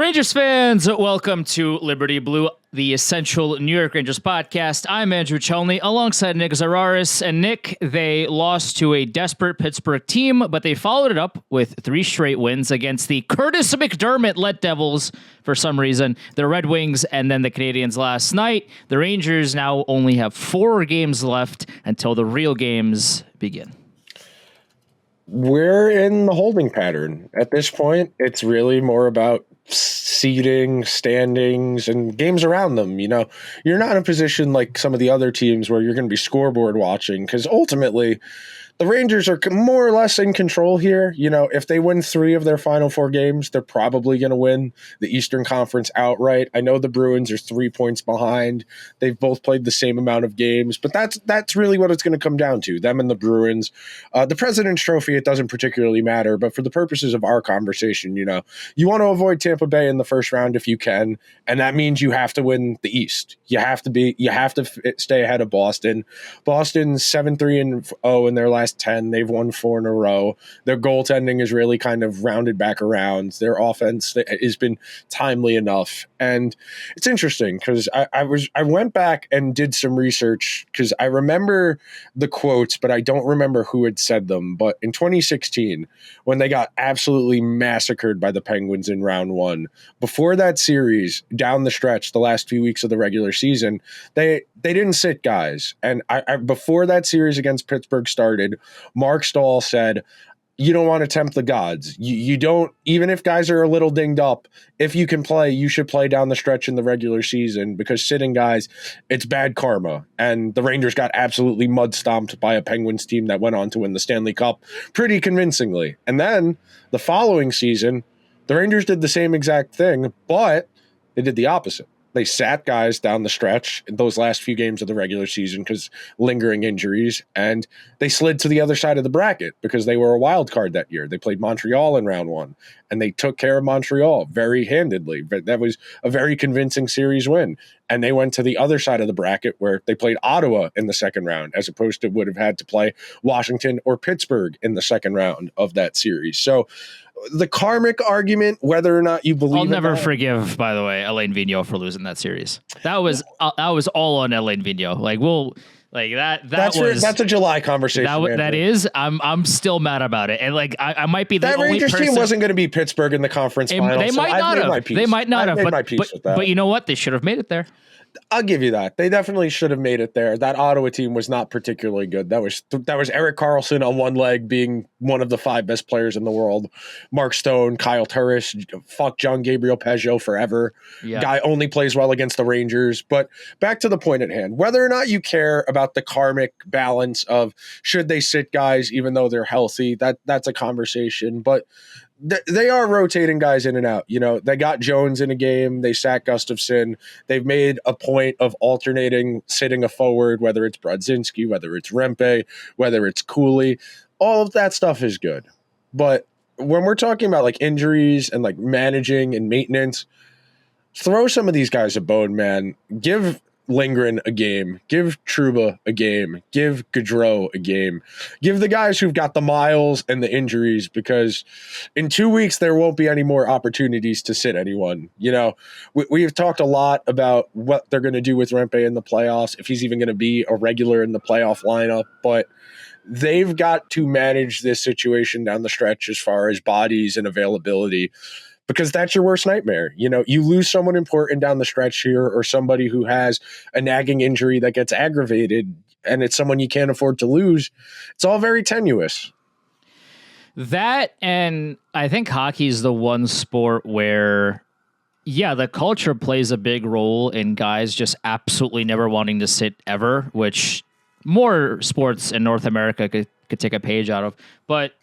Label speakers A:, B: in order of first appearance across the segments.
A: Rangers fans, welcome to Liberty Blue, the essential New York Rangers podcast. I'm Andrew Chelney alongside Nick Zararis. And Nick, they lost to a desperate Pittsburgh team, but they followed it up with 3 straight wins against the Curtis McDermott-led Devils for some reason, the Red Wings, and then the Canadiens last night. The Rangers now only have 4 games left until the real games begin.
B: We're in the holding pattern. At this point, it's really more about seeding, standings, and games around them. You know, you're not in a position like some of the other teams where you're going to be scoreboard watching, because ultimately the Rangers are more or less in control here. You know, if they win 3 of their final 4 games, they're probably going to win the Eastern Conference outright. I know the Bruins are 3 points behind. They've both played the same amount of games, but that's really what it's going to come down to, them and the Bruins. The President's Trophy, it doesn't particularly matter, but for the purposes of our conversation, you know, you want to avoid Tampa Bay in the first round if you can, and that means you have to win the East. You have to stay ahead of Boston. Boston's 7-3-0 in their last 10. They've won 4 in a row. Their goaltending is really kind of rounded back around. Their offense has been timely enough. And it's interesting because I went back and did some research because I remember the quotes, but I don't remember who had said them. But in 2016, when they got absolutely massacred by the Penguins in round 1, before that series, down the stretch, the last few weeks of the regular season, they didn't sit guys. And I before that series against Pittsburgh started, Mark Stahl said, you don't want to tempt the gods. You don't, even if guys are a little dinged up, if you can play, you should play down the stretch in the regular season, because sitting guys, it's bad karma. And the Rangers got absolutely mud stomped by a Penguins team that went on to win the Stanley Cup pretty convincingly. And then the following season, the Rangers did the same exact thing, but they did the opposite. They sat guys down the stretch in those last few games of the regular season because lingering injuries, and they slid to the other side of the bracket because they were a wild card that year. They played Montreal in round 1, and they took care of Montreal very handedly. But that was a very convincing series win. And they went to the other side of the bracket where they played Ottawa in the second round, as opposed to would have had to play Washington or Pittsburgh in the second round of that series. So the karmic argument, whether or not you believe
A: I'll never forgive, by the way, Alain Vigneault for losing that series. That was all on Alain Vigneault. That's
B: a July conversation.
A: That is. I'm still mad about it, and I might be the
B: that
A: only
B: Rangers
A: person.
B: team wasn't going to beat Pittsburgh in the conference final.
A: They might not have. They might not have. But you know what? They should have made it there.
B: I'll give you that. They definitely should have made it there. That Ottawa team was not particularly good. That was Erik Karlsson on one leg, being one of the 5 best players in the world. Mark Stone, Kyle Turris, fuck John Gabriel Peugeot forever. Yeah. Guy only plays well against the Rangers. But back to the point at hand, whether or not you care about the karmic balance of should they sit guys even though they're healthy, that's a conversation. But they are rotating guys in and out. You know, they got Jones in a game. They sat Gustafsson. They've made a point of alternating sitting a forward, whether it's Brodzinski, whether it's Rempe, whether it's Cooley. All of that stuff is good. But when we're talking about like injuries and like managing and maintenance, throw some of these guys a bone, man. Give Lindgren a game, give Trouba a game, give Gaudreau a game, give the guys who've got the miles and the injuries, because in 2 weeks there won't be any more opportunities to sit anyone. You know, we've talked a lot about what they're going to do with Rempe in the playoffs, if he's even going to be a regular in the playoff lineup, but they've got to manage this situation down the stretch as far as bodies and availability, because that's your worst nightmare. You know, you lose someone important down the stretch here, or somebody who has a nagging injury that gets aggravated, and it's someone you can't afford to lose. It's all very tenuous.
A: That, and I think hockey is the one sport where, yeah, the culture plays a big role in guys just absolutely never wanting to sit ever, which more sports in North America could take a page out of. But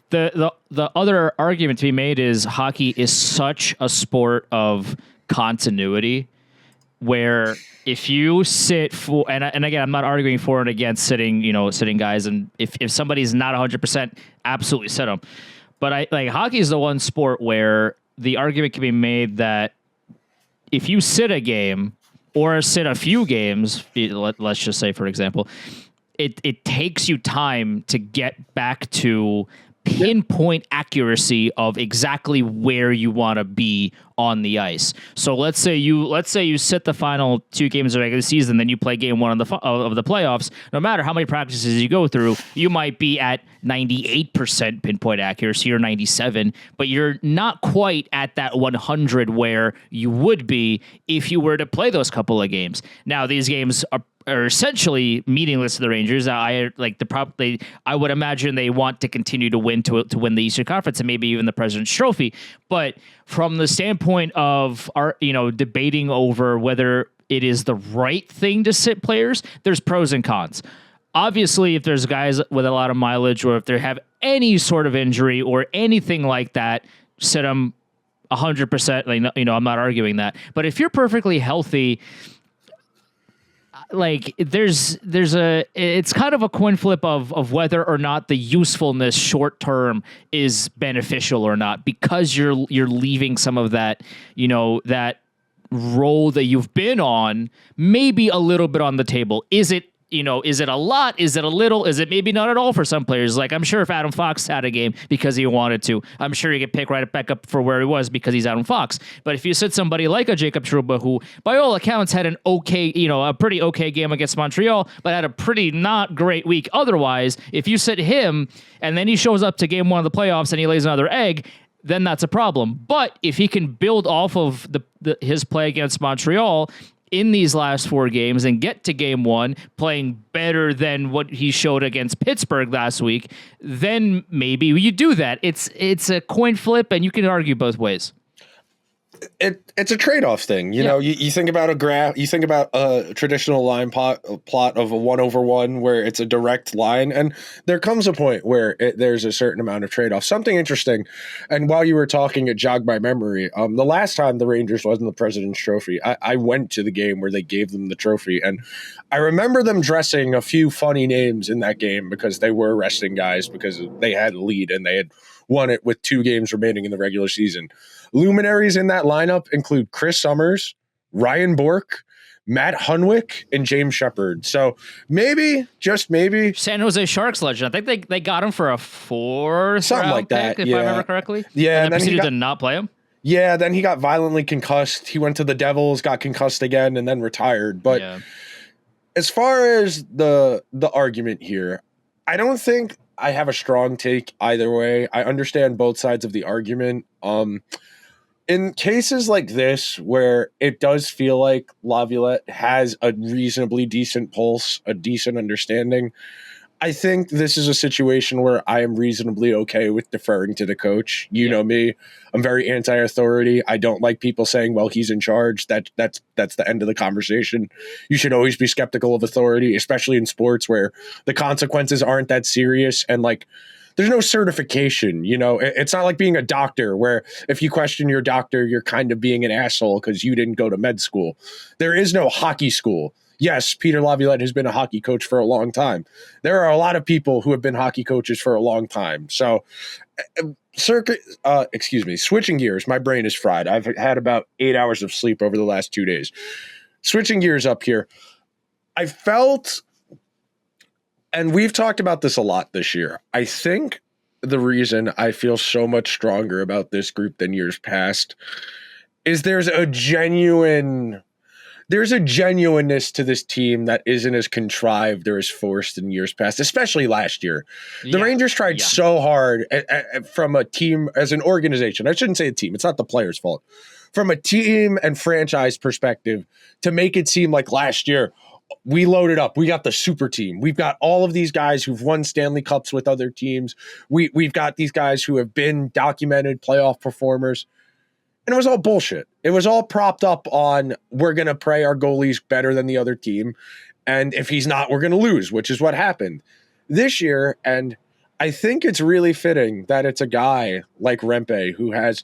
A: the other argument to be made is hockey is such a sport of continuity, where if you sit for, and again, I'm not arguing for and against sitting guys, and if somebody's not 100%, absolutely sit them. But hockey is the one sport where the argument can be made that if you sit a game or sit a few games, let's just say, for example, it takes you time to get back to pinpoint accuracy of exactly where you want to be on the ice. So let's say you sit the final 2 games of the regular season, then you play game 1 of the playoffs. No matter how many practices you go through, you might be at 98% pinpoint accuracy or 97, but you're not quite at that 100 where you would be if you were to play those couple of games. Now these games are essentially meaningless to the Rangers. I would imagine they want to continue to win to win the Eastern Conference and maybe even the President's Trophy. But from the standpoint of debating over whether it is the right thing to sit players, there's pros and cons. Obviously, if there's guys with a lot of mileage or if they have any sort of injury or anything like that, sit them 100%. I'm not arguing that. But if you're perfectly healthy, it's kind of a coin flip of whether or not the usefulness short term is beneficial or not, because you're leaving some of that, that role that you've been on maybe a little bit on the table. Is it a lot? Is it a little? Is it maybe not at all for some players? Like, I'm sure if Adam Fox had a game because he wanted to, I'm sure he could pick right back up for where he was because he's Adam Fox. But if you sit somebody like a Jacob Trouba, who by all accounts had a pretty okay game against Montreal, but had a pretty not great week otherwise, if you sit him and then he shows up to game 1 of the playoffs and he lays another egg, then that's a problem. But if he can build off of his play against Montreal in these last 4 games and get to game 1 playing better than what he showed against Pittsburgh last week, then maybe you do that. It's a coin flip, and you can argue both ways.
B: It's a trade-off thing. You think about a graph, you think about a traditional line plot of a 1/1 where it's a direct line, and there comes a point where there's a certain amount of trade-off. Something interesting, and while you were talking, it jogged my memory. The last time the Rangers was in the President's Trophy, I went to the game where they gave them the trophy, and I remember them dressing a few funny names in that game because they were resting guys because they had a lead and they had won it with 2 games remaining in the regular season. Luminaries in that lineup include Chris Summers, Ryan Bourque, Matt Hunwick, and James Shepard. So maybe, just maybe,
A: San Jose Sharks legend. I think they got him for a 4th
B: something
A: round
B: like that,
A: pick, if I remember correctly.
B: Yeah,
A: and then proceeded to not play him.
B: Yeah, then he got violently concussed. He went to the Devils, got concussed again, and then retired. But as far as the argument here, I don't think I have a strong take either way. I understand both sides of the argument. In cases like this, where it does feel like Laviolette has a reasonably decent pulse, a decent understanding, I think this is a situation where I am reasonably okay with deferring to the coach. You know me, I'm very anti-authority. I don't like people saying, well, he's in charge. That's the end of the conversation. You should always be skeptical of authority, especially in sports where the consequences aren't that serious and there's no certification. It's not like being a doctor where if you question your doctor, you're kind of being an asshole because you didn't go to med school. There is no hockey school. Yes, Peter Laviolette has been a hockey coach for a long time. There are a lot of people who have been hockey coaches for a long time. So, switching gears, my brain is fried. I've had about 8 hours of sleep over the last 2 days. Switching gears up here, I felt, and we've talked about this a lot this year, I think the reason I feel so much stronger about this group than years past is there's a genuineness to this team that isn't as contrived or as forced in years past, especially last year. The Rangers tried so hard from a team as an organization. I shouldn't say a team. It's not the players' fault. From a team and franchise perspective, to make it seem like last year, we loaded up. We got the super team. We've got all of these guys who've won Stanley Cups with other teams. We've got these guys who have been documented playoff performers. And it was all bullshit. It was all propped up on, we're going to pray our goalie's better than the other team. And if he's not, we're going to lose, which is what happened this year. And I think it's really fitting that it's a guy like Rempe who has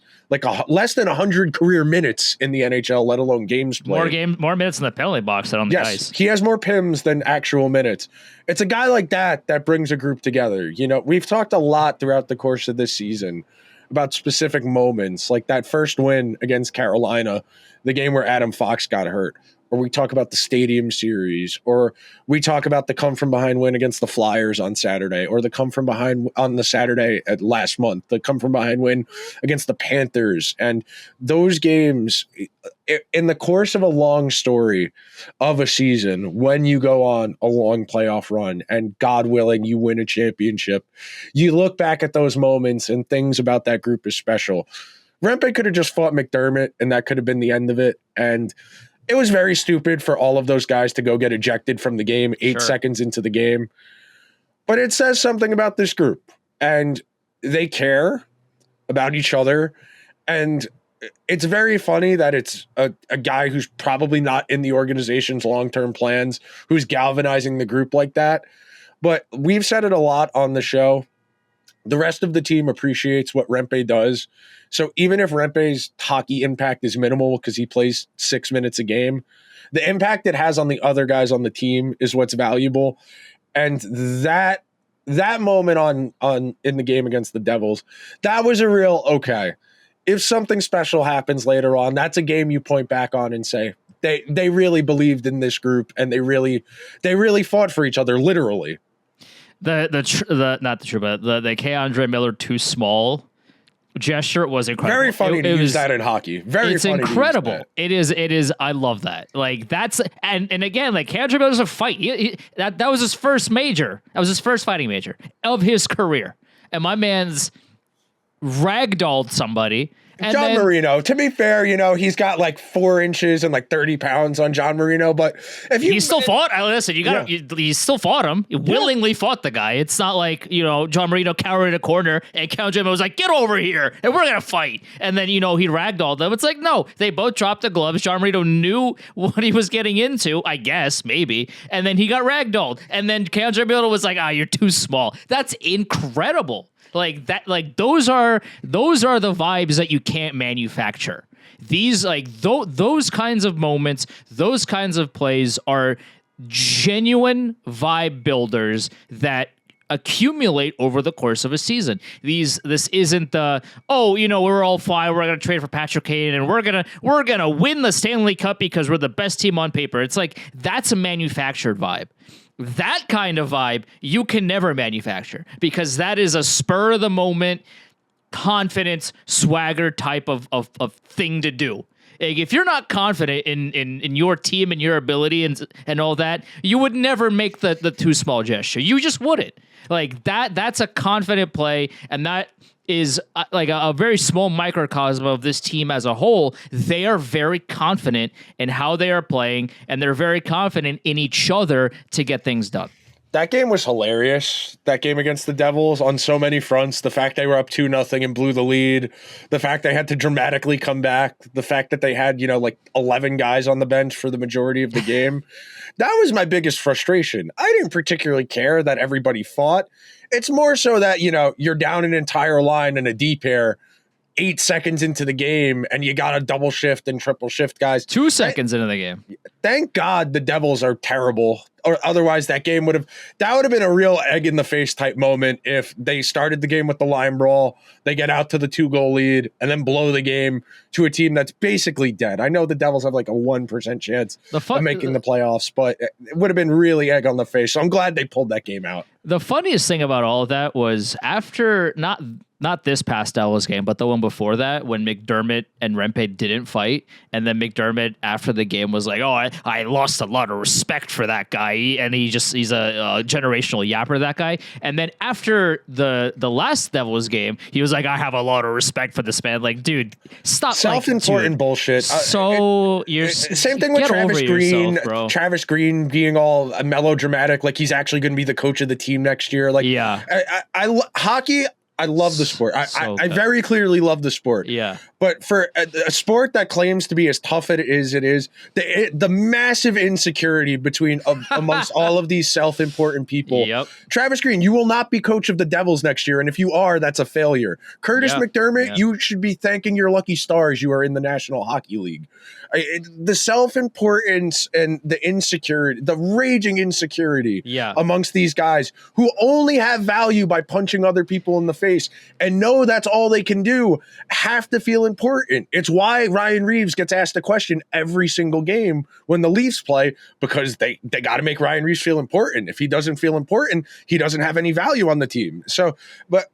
B: less than 100 career minutes in the NHL, let alone games played.
A: More minutes in the penalty box than on the ice.
B: He has more PIMs than actual minutes. It's a guy like that brings a group together. We've talked a lot throughout the course of this season about specific moments, like that first win against Carolina, the game where Adam Fox got hurt. or we talk about the Stadium Series, or we talk about the come from behind win against the Flyers on Saturday, or the come from behind on the Saturday at last month, the come from behind win against the Panthers. And those games, in the course of a long story of a season, when you go on a long playoff run and God willing, you win a championship, you look back at those moments and things about that group is special. Rempe could have just fought McDermott and that could have been the end of it. And it was very stupid for all of those guys to go get ejected from the game 8 seconds into the game. But it says something about this group, and they care about each other. And it's very funny that it's a guy who's probably not in the organization's long-term plans who's galvanizing the group like that. But we've said it a lot on the show. The rest of the team appreciates what Rempe does. So even if Rempe's hockey impact is minimal because he plays 6 minutes a game, the impact it has on the other guys on the team is what's valuable. And that moment on in the game against the Devils, that was a real okay. If something special happens later on, that's a game you point back on and say they really believed in this group and they really fought for each other, literally.
A: The K. Miller too small gesture was incredible.
B: Very funny to use that in hockey. It's
A: incredible. It is. I love that. Like that's and again, like K. Miller's a fight. That was his first major. That was his first fighting major of his career. And my man's ragdolled somebody. And
B: John Marino, to be fair, he's got like 4 inches and like 30 pounds on John Marino, but if he still
A: fought, listen, he still fought him. He willingly fought the guy. It's not like, John Marino cowered in a corner and Count Jimmy was like, get over here and we're going to fight. And then, he ragdolled them. It's like, no, they both dropped the gloves. John Marino knew what he was getting into, I guess, maybe. And then he got ragdolled. And then Count Jimmy was like, you're too small. That's incredible. Like that, like those are the vibes that you can't manufacture. These those kinds of moments, those kinds of plays are genuine vibe builders that accumulate over the course of a season. This isn't the we're all fine, we're gonna trade for Patrick Kane and we're gonna win the Stanley Cup because we're the best team on paper. It's like that's a manufactured vibe. That kind of vibe you can never manufacture because that is a spur of the moment, confidence, swagger type of thing to do. Like, if you're not confident in your team and your ability and all that, you would never make the too small gesture. You just wouldn't. Like that's a confident play, and that is like a very small microcosm of this team as a whole. They are very confident in how they are playing, and they're very confident in each other to get things done.
B: That game was hilarious. That game against the Devils on so many fronts. The fact they were up 2-0 and blew the lead. The fact they had to dramatically come back. The fact that they had, like 11 guys on the bench for the majority of the game. That was my biggest frustration. I didn't particularly care that everybody fought. It's more so that, you're down an entire line in a D pair 8 seconds into the game and you got a double shift and triple shift guys.
A: 2 seconds into the game.
B: Thank God the Devils are terrible, or otherwise that game would have been a real egg in the face type moment if they started the game with the line brawl, they get out to the 2-goal lead and then blow the game to a team that's basically dead. I know the Devils have like a 1% chance of making the playoffs, but it would have been really egg on the face. So I'm glad they pulled that game out.
A: The funniest thing about all of that was after not this past Dallas game, but the one before that, when McDermott and Rempe didn't fight, and then McDermott after the game was like, I lost a lot of respect for that guy, and he's a generational yapper, that guy. And then after the last Devils game, he was like, I have a lot of respect for this man. Like, dude, stop.
B: Self-important bullshit.
A: You're
B: same thing with Travis Green. Yourself, Travis Green being all melodramatic, like he's actually going to be the coach of the team next year. Like, yeah, hockey. I love the sport. I very clearly love the sport.
A: Yeah.
B: But for a sport that claims to be as tough as it is, the massive insecurity between amongst all of these self-important people.
A: Yep.
B: Travis Green, you will not be coach of the Devils next year, and if you are, that's a failure. Curtis McDermott, you should be thanking your lucky stars you are in the National Hockey League. The self-importance and the insecurity, the raging insecurity amongst these guys who only have value by punching other people in the face. face and know that's all they can do have to feel important. It's why Ryan Reeves gets asked a question every single game when the Leafs play, because they got to make Ryan Reeves feel important. If he doesn't feel important, he doesn't have any value on the team. So, but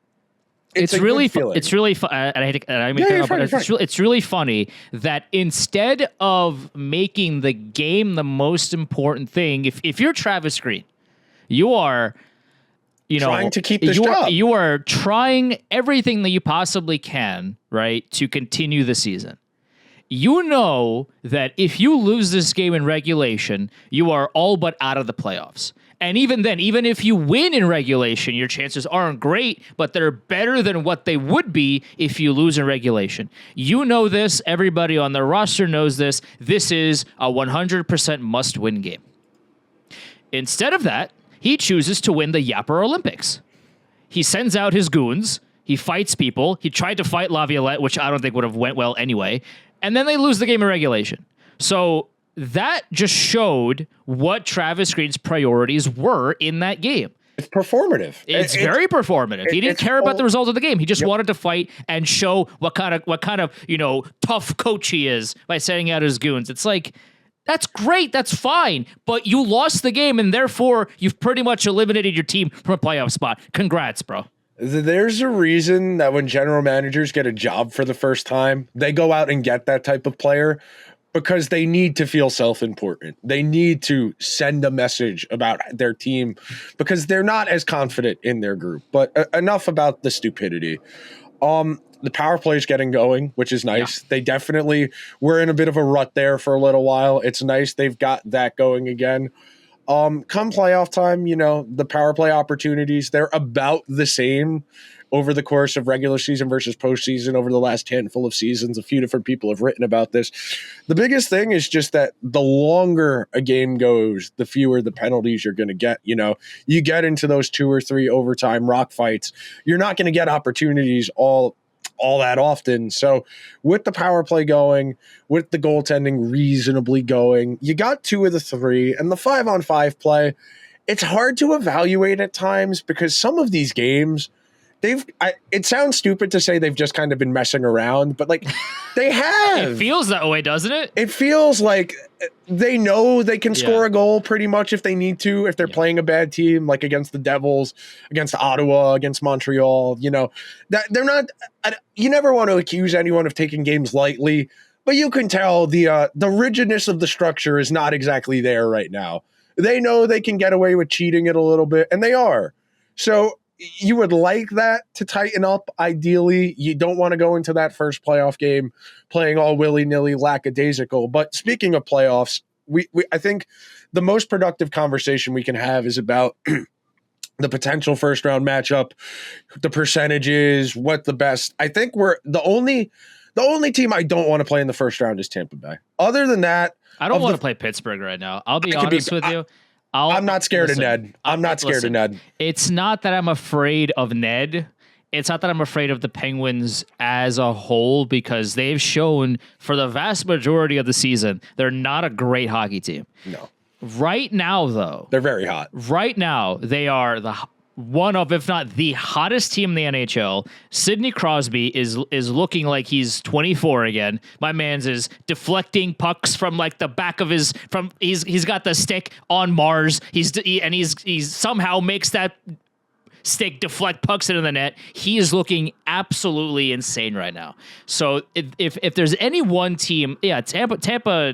B: it's really
A: fun. It's really fun. It's really funny that instead of making the game the most important thing, if you're Travis Green, you are,
B: trying to keep this job.
A: You are trying everything that you possibly can, right, to continue the season. You know that if you lose this game in regulation, you are all but out of the playoffs. And even then, even if you win in regulation, your chances aren't great, but they're better than what they would be if you lose in regulation. You know this. Everybody on the roster knows this. This is a 100% must-win game. Instead of that, he chooses to win the Yapper Olympics. He sends out his goons. He fights people. He tried to fight Laviolette, which I don't think would have went well anyway. And then they lose the game in regulation. So that just showed what Travis Green's priorities were in that game.
B: It's performative.
A: It's very performative. He didn't care about the result of the game. He just wanted to fight and show what kind of tough coach he is by sending out his goons. It's like, that's great. That's fine. But you lost the game, and therefore you've pretty much eliminated your team from a playoff spot. Congrats, bro.
B: There's a reason that when general managers get a job for the first time, they go out and get that type of player, because they need to feel self-important. They need to send a message about their team because they're not as confident in their group. But enough about the stupidity. The power play is getting going, which is nice. Yeah. They definitely were in a bit of a rut there for a little while. It's nice they've got that going again. Come playoff time, the power play opportunities, they're about the same over the course of regular season versus postseason over the last handful of seasons. A few different people have written about this. The biggest thing is just that the longer a game goes, the fewer the penalties you're going to get. You get into those 2 or 3 overtime rock fights, you're not going to get opportunities all that often. So with the power play going, with the goaltending reasonably going, you got 2 of the 3, and the 5-on-5 play, it's hard to evaluate at times because some of these games, it sounds stupid to say they've just kind of been messing around, but they have.
A: It feels that way, doesn't it?
B: It feels like they know they can score a goal pretty much if they need to, if they're playing a bad team, like against the Devils, against Ottawa, against Montreal. That they're not. You never want to accuse anyone of taking games lightly, but you can tell the rigidness of the structure is not exactly there right now. They know they can get away with cheating it a little bit, and they are. So you would like that to tighten up. Ideally, you don't want to go into that first playoff game playing all willy-nilly, lackadaisical. But speaking of playoffs, I think the most productive conversation we can have is about the potential first round matchup, the percentages, what the best. I think we're the only team I don't want to play in the first round is Tampa Bay. Other than that,
A: I don't want to play Pittsburgh right now. I'll be honest with you.
B: I'm not scared of Ned. I'm not scared of Ned.
A: It's not that I'm afraid of Ned. It's not that I'm afraid of the Penguins as a whole, because they've shown for the vast majority of the season they're not a great hockey team.
B: No.
A: Right now, though,
B: they're very hot.
A: Right now, they are one of, if not the hottest team in the NHL. Sidney Crosby is looking like he's 24 again. My man's is deflecting pucks from the back of his he's got the stick on Mars. He's somehow makes that stick deflect pucks into the net. He is looking absolutely insane right now. So if there's any one team, Tampa.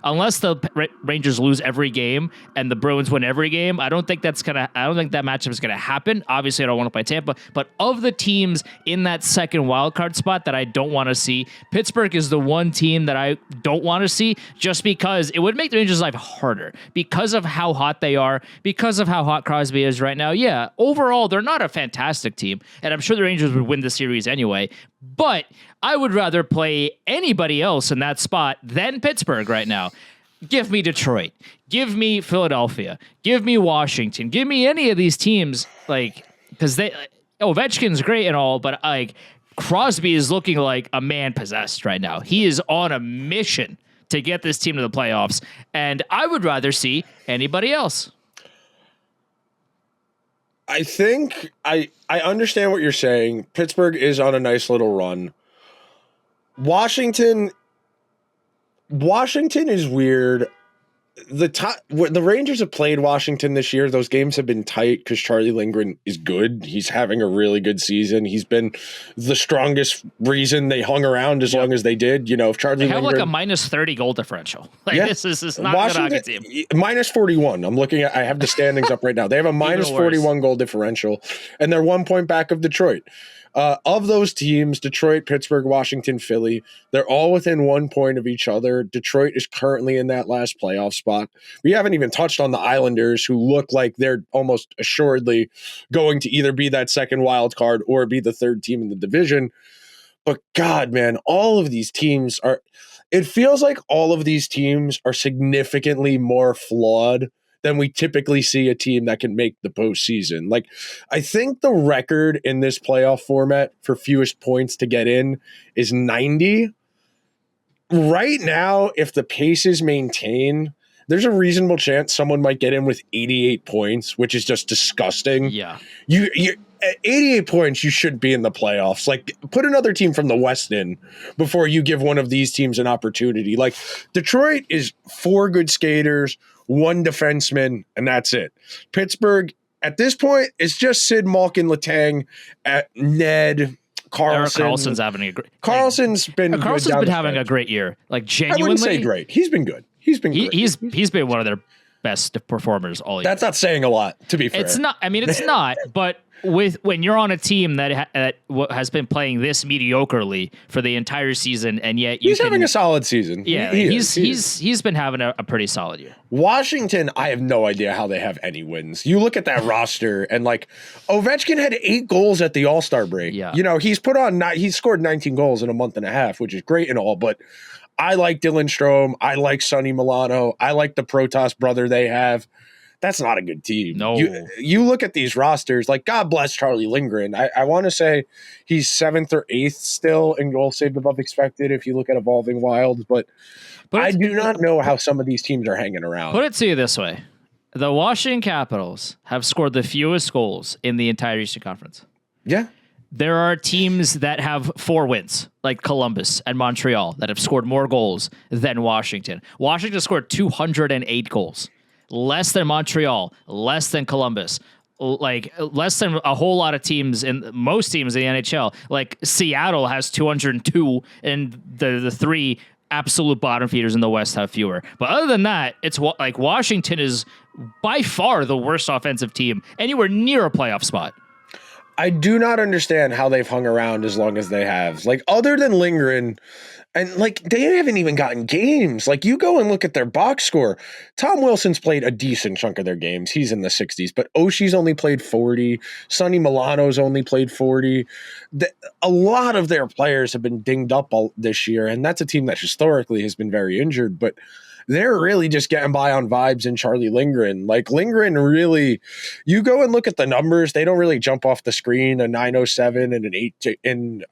A: Unless the Rangers lose every game and the Bruins win every game, I don't think that matchup is gonna happen. Obviously, I don't want to play Tampa, but of the teams in that second wildcard spot that I don't want to see, Pittsburgh is the one team that I don't want to see, just because it would make the Rangers' life harder because of how hot they are, because of how hot Crosby is right now. Yeah, overall, they're not a fantastic team, and I'm sure the Rangers would win the series anyway, but I would rather play anybody else in that spot than Pittsburgh right now. Give me Detroit. Give me Philadelphia. Give me Washington. Give me any of these teams, because Ovechkin's great and all, but Crosby is looking like a man possessed right now. He is on a mission to get this team to the playoffs, and I would rather see anybody else.
B: I think I understand what you're saying. Pittsburgh is on a nice little run. Washington is weird. The Rangers have played Washington this year. Those games have been tight because Charlie Lindgren is good. He's having a really good season. He's been the strongest reason they hung around as long as they did. You know, if Charlie
A: they have
B: Lindgren,
A: like a minus 30 goal differential. Like this is not
B: Washington,
A: a good hockey team.
B: Minus 41. I'm looking at. I have the standings up right now. They have a minus 41 goal differential, and they're 1 point back of Detroit. Of those teams, Detroit, Pittsburgh, Washington, Philly, they're all within 1 point of each other. Detroit is currently in that last playoff spot. We haven't even touched on the Islanders, who look like they're almost assuredly going to either be that second wild card or be the third team in the division. But God, man, all of these teams are – it feels like all of these teams are significantly more flawed than we typically see a team that can make the postseason. Like, I think the record in this playoff format for fewest points to get in is 90. Right now, if the pace is maintained, there's a reasonable chance someone might get in with 88 points, which is just disgusting.
A: Yeah.
B: You at 88 points, you should be in the playoffs. Like, put another team from the West in before you give one of these teams an opportunity. Like, Detroit is 4 good skaters, 1 defenseman, and that's it. Pittsburgh, at this point, it's just Sid, Malkin, Letang, Ned, Carlson.
A: Carlson's having a great.
B: Carlson's been
A: having a great year. Like, genuinely,
B: I wouldn't say great. He's been good. He's been great.
A: He's been one of their best performers all year.
B: That's not saying a lot, to be fair.
A: It's not. I mean, it's not. But when you're on a team that has been playing this mediocrely for the entire season, and yet he's
B: having a solid season.
A: Yeah, he's been having a pretty solid year.
B: Washington, I have no idea how they have any wins. You look at that roster, and like Ovechkin had 8 goals at the All-Star break.
A: Yeah.
B: You know, he's scored 19 goals in a month and a half, which is great and all, but I like Dylan Strome. I like Sonny Milano. I like the Protas brother they have. That's not a good team.
A: No.
B: You look at these rosters, like, God bless Charlie Lindgren. I want to say he's 7th or 8th still in goals saved above expected if you look at Evolving Wilds, but I do not know how some of these teams are hanging around.
A: Put it to you this way. The Washington Capitals have scored the fewest goals in the entire Eastern Conference.
B: Yeah.
A: There are teams that have 4 wins, like Columbus and Montreal, that have scored more goals than Washington. Washington scored 208 goals. Less than Montreal, less than Columbus, like less than a whole lot of teams in most teams in the NHL. Like Seattle has 202, and the 3 absolute bottom feeders in the West have fewer. But other than that, it's like Washington is by far the worst offensive team anywhere near a playoff spot.
B: I do not understand how they've hung around as long as they have. Like, other than Lindgren, and like they haven't even gotten games. Like, you go and look at their box score. Tom Wilson's played a decent chunk of their games. He's in the 60s, but Oshie's only played 40. Sonny Milano's only played 40. A lot of their players have been dinged up this year, and that's a team that historically has been very injured, but they're really just getting by on vibes in Charlie Lindgren. Like, Lindgren really, you go and look at the numbers, they don't really jump off the screen. A 907 and an 8 in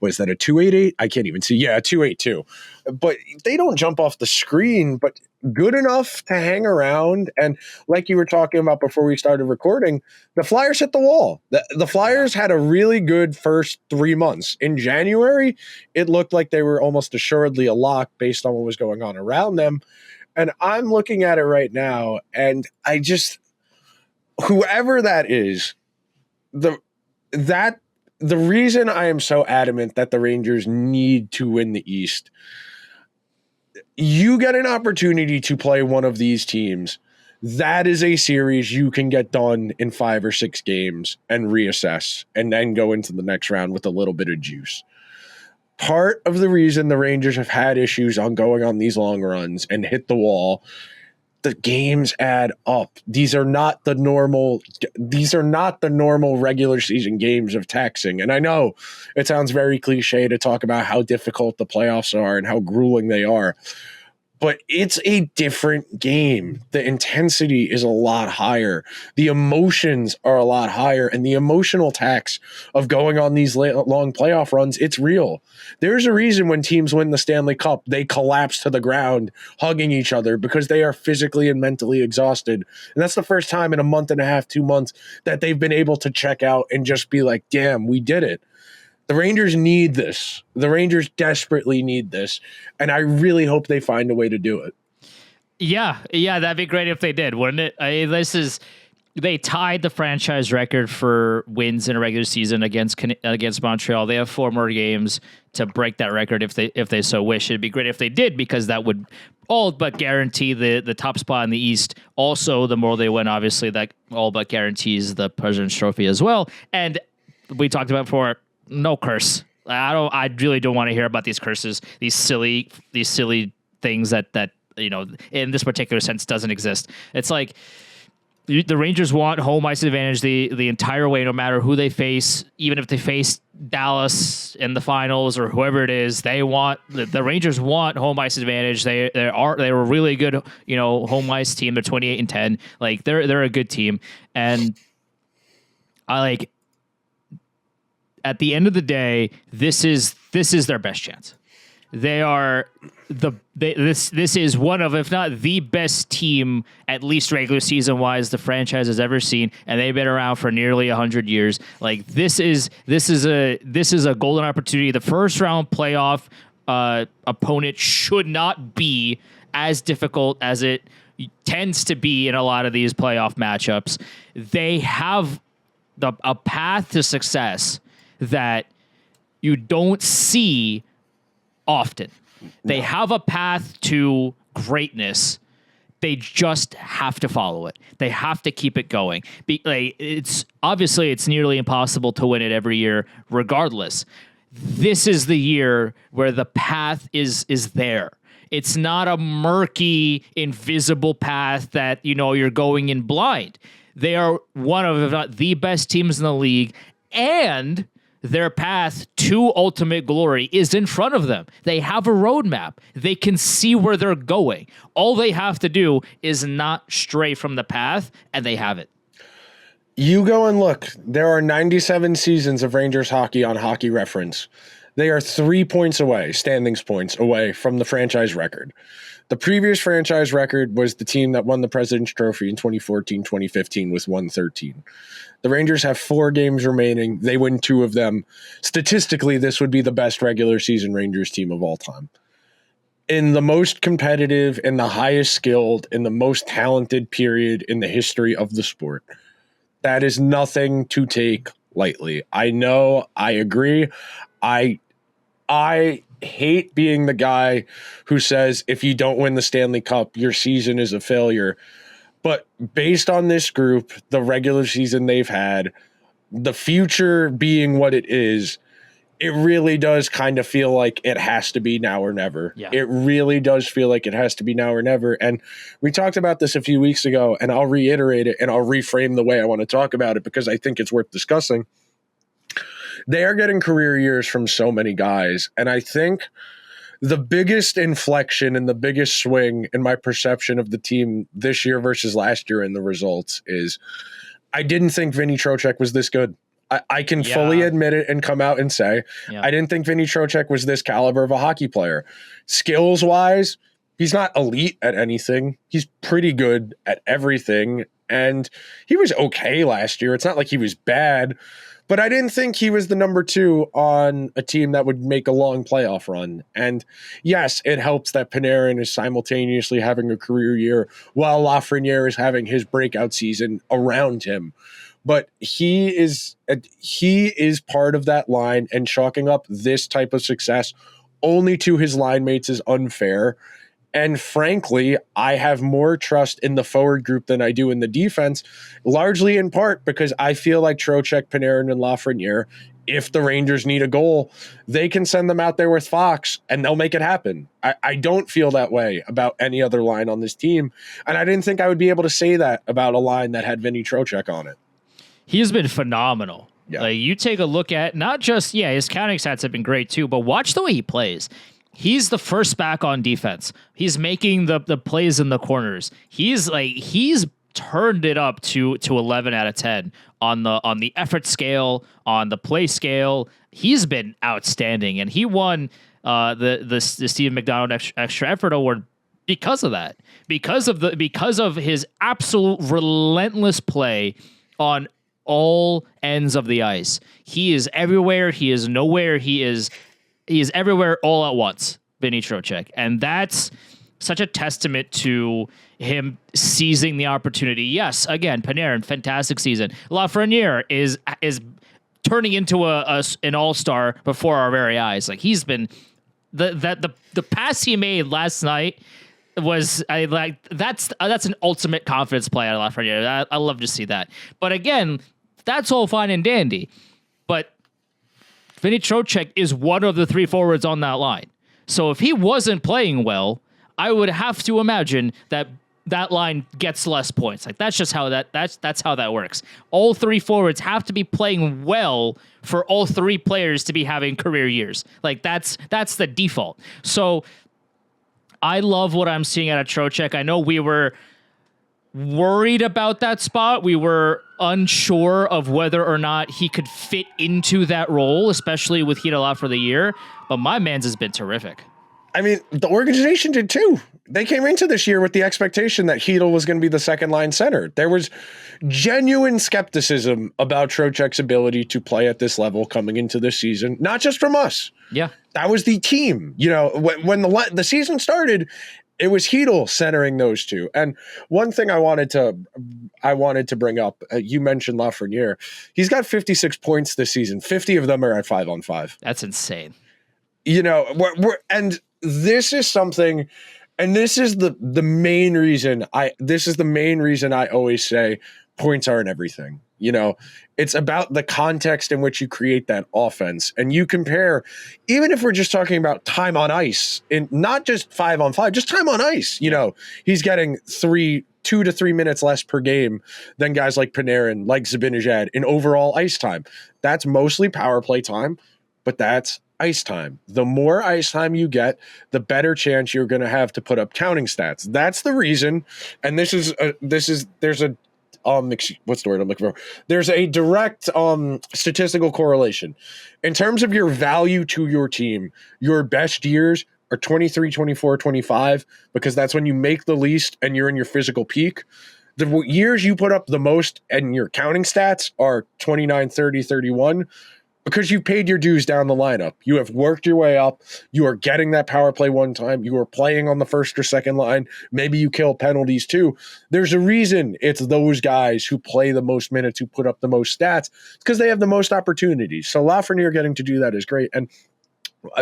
B: was that a 288? I can't even see. Yeah, a 282. But they don't jump off the screen, but good enough to hang around. And like you were talking about before we started recording, the Flyers hit the wall. The Flyers had a really good first 3 months. In January, it looked like they were almost assuredly a lock based on what was going on around them. And I'm looking at it right now, and I just, whoever that is, the reason I am so adamant that the Rangers need to win the East, you get an opportunity to play one of these teams. That is a series you can get done in 5 or 6 games and reassess and then go into the next round with a little bit of juice. Part of the reason the Rangers have had issues on going on these long runs and hit the wall, the games add up. These are not the normal regular season games of taxing. And I know it sounds very cliche to talk about how difficult the playoffs are and how grueling they are. but it's a different game. The intensity is a lot higher. The emotions are a lot higher, and the emotional tax of going on these long playoff runs, it's real. There's a reason when teams win the Stanley Cup, they collapse to the ground, hugging each other because they are physically and mentally exhausted. And that's the first time in a month and a half, 2 months that they've been able to check out and just be like, damn, we did it. The Rangers need this. The Rangers desperately need this. And I really hope they find a way to do it.
A: Yeah, that'd be great if they did, wouldn't it? They tied the franchise record for wins in a regular season against Montreal. They have 4 more games to break that record if they so wish. It'd be great if they did, because that would all but guarantee the top spot in the East. Also, the more they win, obviously, that all but guarantees the President's Trophy as well. And we talked about before, no curse. I really don't want to hear about these curses, these silly things that in this particular sense doesn't exist. It's like the Rangers want home ice advantage the entire way, no matter who they face. Even if they face Dallas in the finals or whoever it is, the Rangers want home ice advantage. They're a really good home ice team. They're 28-10. Like they're a good team, and I like. At the end of the day, this is their best chance. This is one of, if not the best team, at least regular season wise, the franchise has ever seen, and they've been around for nearly 100 years. Like this is a golden opportunity. The first round playoff opponent should not be as difficult as it tends to be in a lot of these playoff matchups. They have a path to success that you don't see often. They have a path to greatness. They just have to follow it. They have to keep it going. It's nearly impossible to win it every year, regardless. This is the year where the path is there. It's not a murky, invisible path that you're going in blind. They are one of, if not the best teams in the league, and their path to ultimate glory is in front of them. They have a roadmap. They can see where they're going. All they have to do is not stray from the path, and they have it.
B: You go and look. There are 97 seasons of Rangers hockey on Hockey Reference. They are 3 points away, standings points away from the franchise record. The previous franchise record was the team that won the President's Trophy in 2014-2015 with 113. The Rangers have 4 games remaining. They win 2 of them. Statistically, this would be the best regular season Rangers team of all time. In the most competitive, in the highest skilled, in the most talented period in the history of the sport. That is nothing to take lightly. I know, I agree. I hate being the guy who says if you don't win the Stanley Cup, your season is a failure. But based on this group, the regular season they've had, the future being what it is, it really does kind of feel like it has to be now or never.
A: Yeah.
B: It really does feel like it has to be now or never. And we talked about this a few weeks ago, and I'll reiterate it and I'll reframe the way I want to talk about it because I think it's worth discussing. They are getting career years from so many guys. And I think the biggest inflection and the biggest swing in my perception of the team this year versus last year in the results is I didn't think Vinny Trocheck was this good. I can fully admit it and come out and say, I didn't think Vinny Trocheck was this caliber of a hockey player. Skills-wise, he's not elite at anything. He's pretty good at everything. And he was okay last year. It's not like he was bad. But I didn't think he was the number 2 on a team that would make a long playoff run. And yes, it helps that Panarin is simultaneously having a career year while Lafreniere is having his breakout season around him. But he is part of that line, and chalking up this type of success only to his line mates is unfair. And frankly, I have more trust in the forward group than I do in the defense, largely in part because I feel like Trocheck, Panarin, and Lafreniere, if the Rangers need a goal, they can send them out there with Fox and they'll make it happen. I don't feel that way about any other line on this team. And I didn't think I would be able to say that about a line that had Vinny Trocheck on it.
A: He has been phenomenal. Yeah. Like you take a look at not just, his counting stats have been great too, but watch the way he plays. He's the first back on defense. He's making the plays in the corners. He's turned it up to 11 out of 10 on the effort scale, on the play scale. He's been outstanding, and he won the Steve McDonald extra effort award because of that. Because of his absolute relentless play on all ends of the ice. He is everywhere. He is nowhere. He is everywhere all at once, Vinny Trocheck. And that's such a testament to him seizing the opportunity. Yes, again, Panarin, fantastic season. Lafreniere is turning into an all-star before our very eyes. Like, he's been the pass he made last night was that's an ultimate confidence play out of Lafreniere. I love to see that. But again, that's all fine and dandy. But Vinny Trocheck is one of the three forwards on that line. So if he wasn't playing well, I would have to imagine that line gets less points. Like, that's just how that's how that works. All three forwards have to be playing well for all three players to be having career years. Like, that's the default. So I love what I'm seeing out of Trocheck. I know we were worried about that spot. We were unsure of whether or not he could fit into that role, especially with Heedle out for the year. But my man's has been terrific.
B: I mean, the organization did too. They came into this year with the expectation that Heedle was going to be the second line center. There was genuine skepticism about Trocheck's ability to play at this level coming into this season, not just from us.
A: Yeah.
B: That was the team. You know, when the season started, it was Heedle centering those two. And one thing I wanted to bring up, you mentioned Lafreniere. He's got 56 points this season. 50 of them are at 5-on-5.
A: That's insane.
B: You know, and this is something, and this is the main reason I always say points aren't everything. You know, it's about the context in which you create that offense. And you compare, even if we're just talking about time on ice, and not just 5-on-5, just time on ice. You know, he's getting 2 to 3 minutes less per game than guys like Panarin, like Zibanejad in overall ice time. That's mostly power play time, but that's ice time. The more ice time you get, the better chance you're going to have to put up counting stats. That's the reason. And there's a what's the word I'm looking for? There's a direct statistical correlation. In terms of your value to your team, your best years are 23, 24, 25, because that's when you make the least and you're in your physical peak. The years you put up the most and your counting stats are 29, 30, 31, because you paid your dues down the lineup. You have worked your way up. You are getting that power play one time. You are playing on the first or second line. Maybe you kill penalties too. There's a reason it's those guys who play the most minutes, who put up the most stats. It's because they have the most opportunities. So Lafreniere getting to do that is great. And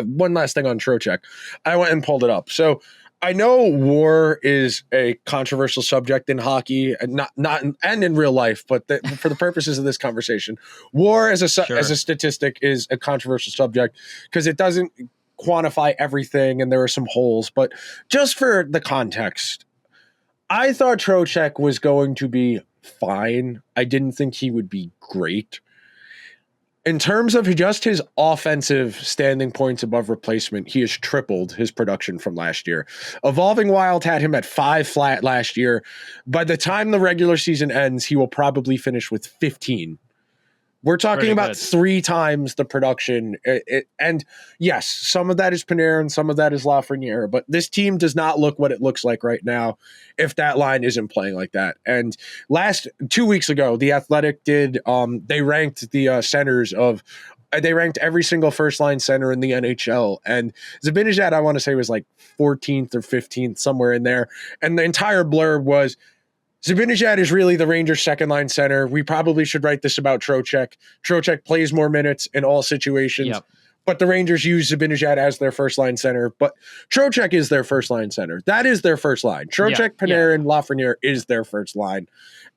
B: one last thing on Trocheck. I went and pulled it up. So I know war is a controversial subject in hockey, and not in real life, but for the purposes of this conversation, war as a statistic is a controversial subject because it doesn't quantify everything, and there are some holes. But just for the context, I thought Trocheck was going to be fine. I didn't think he would be great. In terms of just his offensive standing points above replacement, he has tripled his production from last year. Evolving Wild had him at 5 flat last year. By the time the regular season ends, he will probably finish with 15. We're talking about 3 times the production. And yes, some of that is Panarin, some of that is Lafreniere, but this team does not look what it looks like right now if that line isn't playing like that. And 2 weeks ago, The Athletic did, they ranked the centers they ranked every single first line center in the NHL. And Zibanejad, I want to say, was like 14th or 15th, somewhere in there. And the entire blurb was, Zibanejad is really the Rangers' second-line center. We probably should write this about Trocheck. Trocheck plays more minutes in all situations, but the Rangers use Zibanejad as their first-line center. But Trocheck is their first-line center. That is their first line. Trocheck, Panarin, Lafreniere is their first line.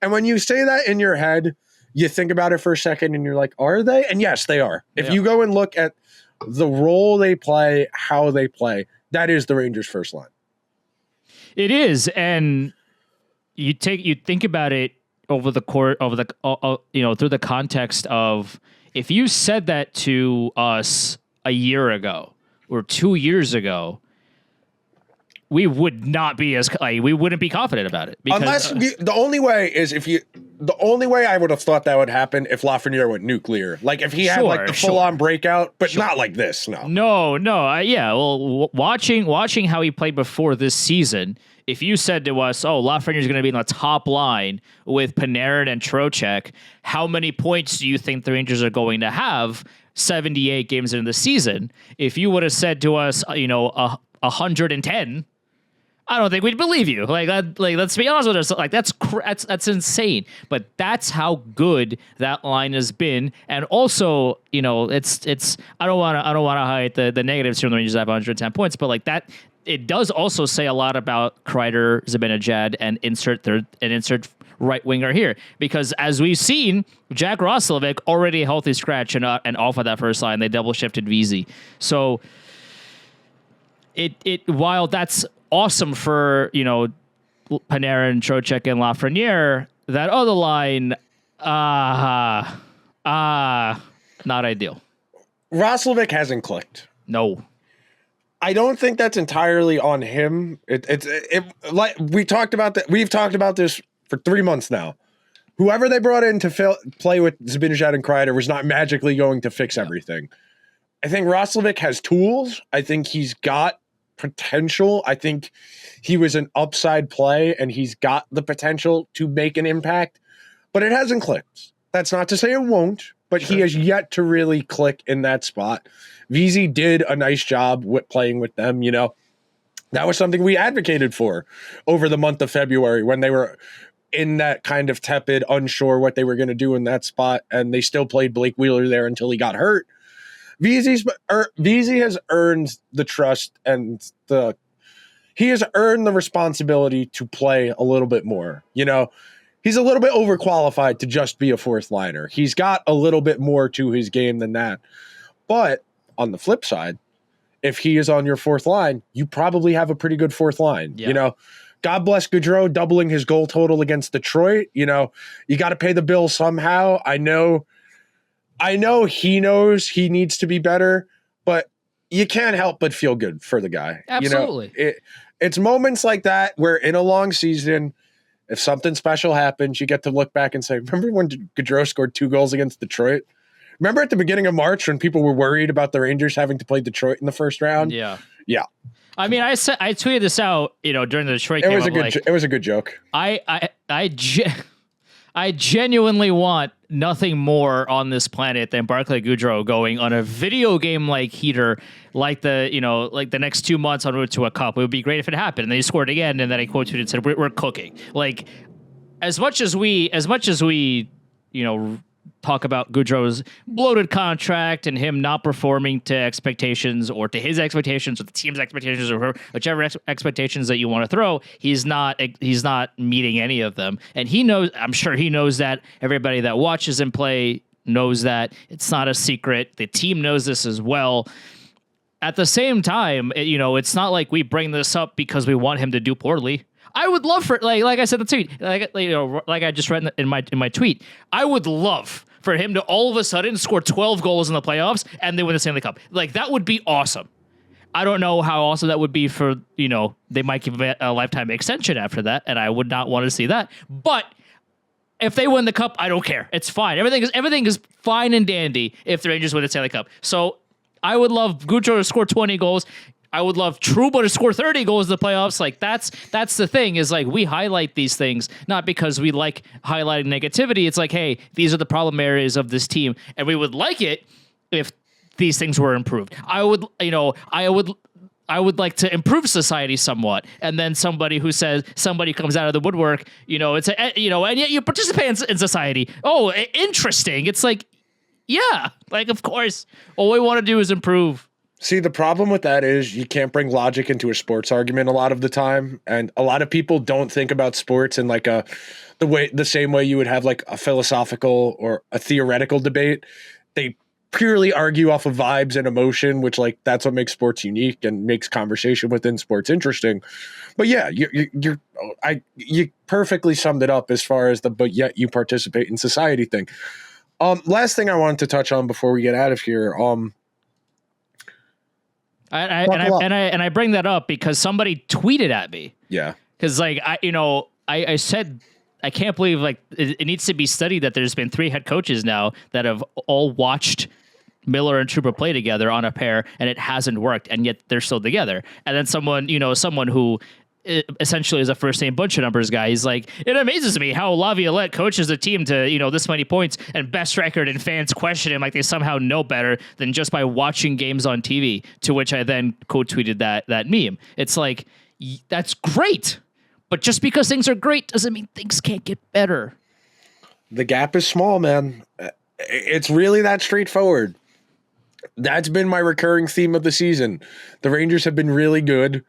B: And when you say that in your head, you think about it for a second, and you're like, are they? And yes, they are. If you go and look at the role they play, how they play, that is the Rangers' first line.
A: It is, and you think about it over the course of through the context of, if you said that to us a year ago, or 2 years ago, we would not be as we wouldn't be confident about it because
B: the only way is the only way I would have thought that would happen if Lafreniere went nuclear, like if he had like the full on breakout, but not like this.
A: No. Yeah. Well, watching how he played before this season, if you said to us, "Oh, Lafreniere is going to be in the top line with Panarin and Trocheck," how many points do you think the Rangers are going to have 78 games into the season? If you would have said to us, 110. I don't think we'd believe you. Like, let's be honest with ourselves. Like, that's insane. But that's how good that line has been. And also, it's. I don't want to highlight the negatives here when the Rangers have 110 points, but like that, it does also say a lot about Kreider, Zibanejad, and insert right winger here, because as we've seen, Jack Roslovic already a healthy scratch and off of that first line. They double shifted VZ. So it while that's awesome for, Panarin, Trocheck, and Lafreniere, that other line, not ideal.
B: Roslovic hasn't clicked.
A: No.
B: I don't think that's entirely on him. Like we've talked about this for 3 months now. Whoever they brought in to play with Zibanejad and Kreider was not magically going to fix everything. I think Roslovic has tools. I think he's got potential. I think he was an upside play and he's got the potential to make an impact, but it hasn't clicked. That's not to say it won't, but he has yet to really click in that spot. VZ did a nice job with playing with them. That was something we advocated for over the month of February when they were in that kind of tepid, unsure what they were going to do in that spot. And they still played Blake Wheeler there until he got hurt. VZ has earned the trust and he has earned the responsibility to play a little bit more. He's a little bit overqualified to just be a fourth liner. He's got a little bit more to his game than that. But on the flip side, if he is on your fourth line, you probably have a pretty good fourth line.
A: Yeah.
B: God bless Gaudreau doubling his goal total against Detroit. You got to pay the bill somehow. I know he knows he needs to be better, but you can't help but feel good for the guy.
A: Absolutely.
B: It's moments like that where in a long season, if something special happens, you get to look back and say, remember when Gaudreau scored 2 goals against Detroit? Remember at the beginning of March when people were worried about the Rangers having to play Detroit in the first round?
A: Yeah.
B: Yeah.
A: I mean, I tweeted this out, during the Detroit game.
B: It was a good joke.
A: I genuinely want nothing more on this planet than Barclay Goodrow going on a video game like heater, like the next 2 months en route to a cup. It would be great if it happened. And then he scored again, and then I quoted and said, "We're cooking." Like as much as we talk about Goudreau's bloated contract and him not performing to expectations or to his expectations or the team's expectations or whichever expectations that you want to throw, he's not meeting any of them. And he knows, I'm sure he knows that. Everybody that watches him play knows that. It's not a secret. The team knows this as well. At the same time, it's not like we bring this up because we want him to do poorly. I would love for like I said in the tweet, like I just read in my tweet. I would love for him to all of a sudden score 12 goals in the playoffs and they win the Stanley Cup. Like that would be awesome. I don't know how awesome that would be for they might give him a lifetime extension after that, and I would not want to see that. But if they win the cup, I don't care. It's fine. Everything is fine and dandy if the Rangers win the Stanley Cup. So I would love Gaudreau to score 20 goals. I would love Trouba to score 30 goals in the playoffs. Like that's the thing is like we highlight these things not because we like highlighting negativity. It's like, hey, these are the problem areas of this team, and we would like it if these things were improved. I would like to improve society somewhat, and then somebody comes out of the woodwork. It's and yet you participate in society. Oh, interesting. It's like, yeah, like of course, all we want to do is improve.
B: See, the problem with that is you can't bring logic into a sports argument a lot of the time. And a lot of people don't think about sports in like the same way you would have like a philosophical or a theoretical debate. They purely argue off of vibes and emotion, which like that's what makes sports unique and makes conversation within sports interesting. But yeah, you perfectly summed it up as far as but yet you participate in society thing. Last thing I wanted to touch on before we get out of here,
A: I bring that up because somebody tweeted at me.
B: Yeah.
A: Because like I said I can't believe like it needs to be studied that there's been 3 head coaches now that have all watched Miller and Trooper play together on a pair, and it hasn't worked, and yet they're still together. And then someone who essentially is a first name bunch of numbers guy, he's like, it amazes me how Laviolette coaches a team to this many points and best record, and fans question him like they somehow know better than just by watching games on TV. To which I then quote tweeted that meme. It's like, that's great, but just because things are great doesn't mean things can't get better.
B: The gap is small, man. It's really that straightforward. That's been my recurring theme of the season. The Rangers have been really good,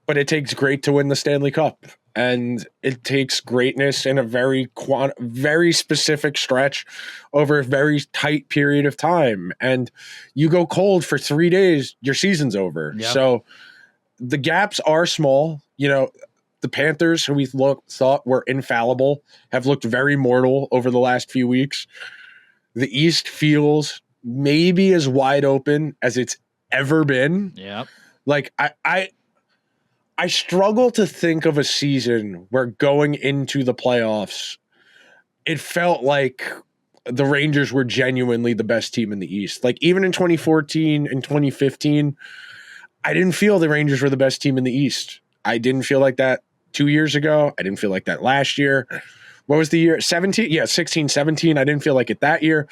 B: but it takes great to win the Stanley Cup. And it takes greatness in a very specific stretch over a very tight period of time. And you go cold for 3 days, your season's over. Yep. So the gaps are small. The Panthers, who we thought were infallible, have looked very mortal over the last few weeks. The East feels maybe as wide open as it's ever been.
A: Yeah.
B: Like I struggle to think of a season where going into the playoffs, it felt like the Rangers were genuinely the best team in the East. Like even in 2014 and 2015, I didn't feel the Rangers were the best team in the East. I didn't feel like that 2 years ago. I didn't feel like that last year. What was the year? 17? Yeah, 16, 17. I didn't feel like it that year.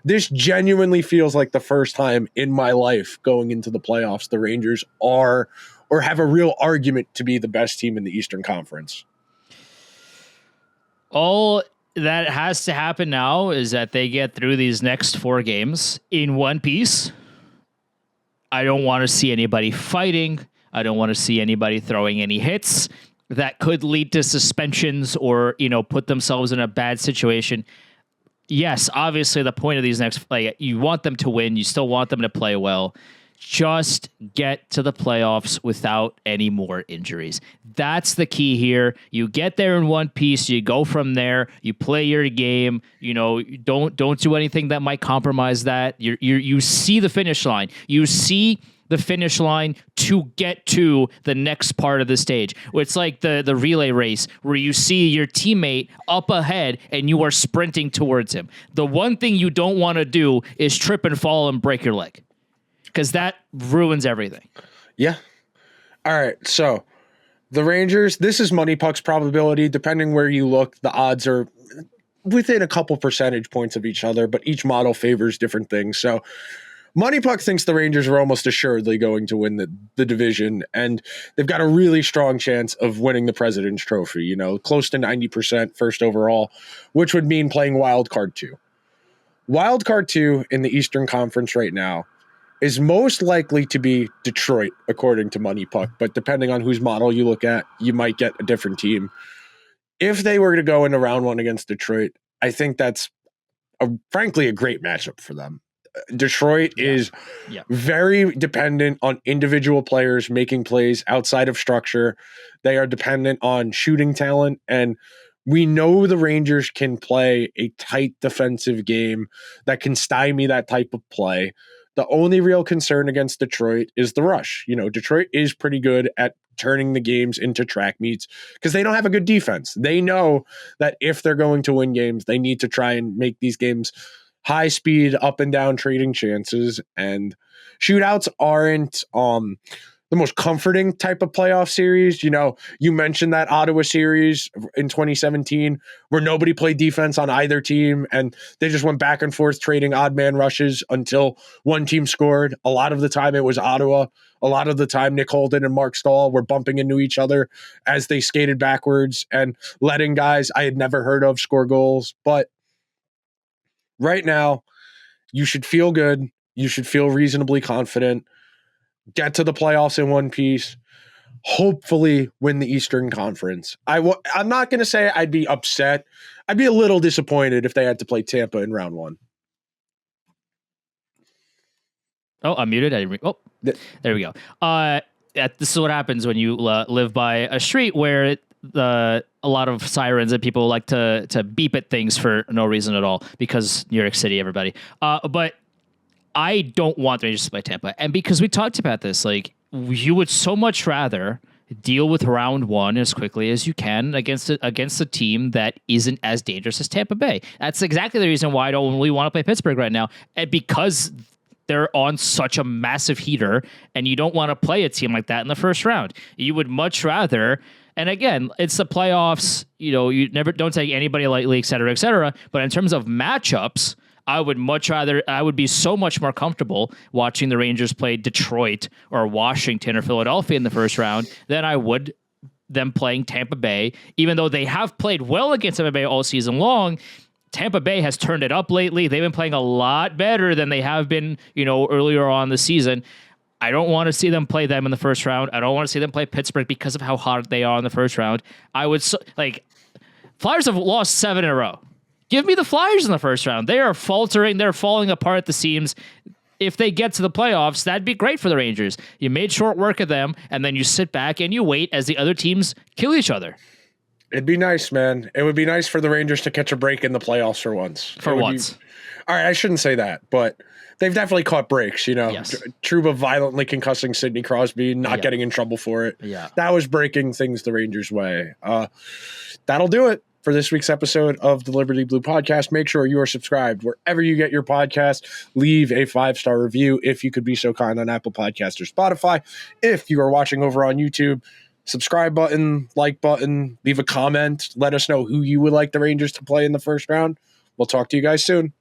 B: This genuinely feels like the first time in my life going into the playoffs, the Rangers are or have a real argument to be the best team in the Eastern Conference.
A: All that has to happen now is that they get through these next 4 games in one piece. I don't want to see anybody fighting. I don't want to see anybody throwing any hits that could lead to suspensions or, put themselves in a bad situation. Yes, obviously the point of these next, you want them to win. You still want them to play well. Just get to the playoffs without any more injuries. That's the key here. You get there in one piece. You go from there. You play your game. Don't do anything that might compromise that. You see the finish line. You see the finish line to get to the next part of the stage. It's like the relay race where you see your teammate up ahead and you are sprinting towards him. The one thing you don't want to do is trip and fall and break your leg, because that ruins everything.
B: Yeah. All right. So the Rangers, this is Money Puck's probability. Depending where you look, the odds are within a couple percentage points of each other, but each model favors different things. So Money Puck thinks the Rangers are almost assuredly going to win the division, and they've got a really strong chance of winning the President's Trophy, close to 90% first overall, which would mean playing Wild Card 2. Wild Card 2 in the Eastern Conference right now is most likely to be Detroit, according to Money Puck, but depending on whose model you look at, you might get a different team. If they were to go into round 1 against Detroit, I think that's frankly a great matchup for them. Detroit is very dependent on individual players making plays outside of structure. They are dependent on shooting talent, and we know the Rangers can play a tight defensive game that can stymie that type of play. The only real concern against Detroit is the rush. Detroit is pretty good at turning the games into track meets because they don't have a good defense. They know that if they're going to win games, they need to try and make these games high speed, up and down trading chances, and shootouts aren't the most comforting type of playoff series. You mentioned that Ottawa series in 2017 where nobody played defense on either team and they just went back and forth trading odd man rushes until one team scored. A lot of the time it was Ottawa. A lot of the time Nick Holden and Mark Stahl were bumping into each other as they skated backwards and letting guys I had never heard of score goals. But right now, you should feel good. You should feel reasonably confident. Get to the playoffs in one piece. Hopefully win the Eastern Conference. I'm not going to say I'd be upset. I'd be a little disappointed if they had to play Tampa in round 1.
A: Oh, I'm muted. There we go. This is what happens when you live by a street where a lot of sirens and people like to beep at things for no reason at all, because New York City, everybody. But I don't want the Rangers to play Tampa. And because we talked about this, like, you would so much rather deal with round one as quickly as you can against a team that isn't as dangerous as Tampa Bay. That's exactly the reason why I don't really want to play Pittsburgh right now. And because they're on such a massive heater, and you don't want to play a team like that in the first round. You would much rather, and again, it's the playoffs, you never don't take anybody lightly, et cetera, et cetera. But in terms of matchups, I would be so much more comfortable watching the Rangers play Detroit or Washington or Philadelphia in the first round than I would them playing Tampa Bay, even though they have played well against Tampa Bay all season long. Tampa Bay has turned it up lately. They've been playing a lot better than they have been, earlier on the season. I don't want to see them play them in the first round. I don't want to see them play Pittsburgh because of how hot they are in the first round. Flyers have lost 7 in a row. Give me the Flyers in the first round. They are faltering. They're falling apart at the seams. If they get to the playoffs, that'd be great for the Rangers. You made short work of them, and then you sit back and you wait as the other teams kill each other.
B: It'd be nice, man. It would be nice for the Rangers to catch a break in the playoffs for once.
A: All
B: right, I shouldn't say that, but they've definitely caught breaks,
A: Yes.
B: Trouba violently concussing Sidney Crosby, not getting in trouble for it.
A: Yeah.
B: That was breaking things the Rangers' way. That'll do it for this week's episode of the Liberty Blue Podcast. Make sure you are subscribed wherever you get your podcast. Leave a 5-star review if you could be so kind on Apple Podcasts or Spotify. If you are watching over on YouTube, subscribe button, like button, leave a comment. Let us know who you would like the Rangers to play in the first round. We'll talk to you guys soon.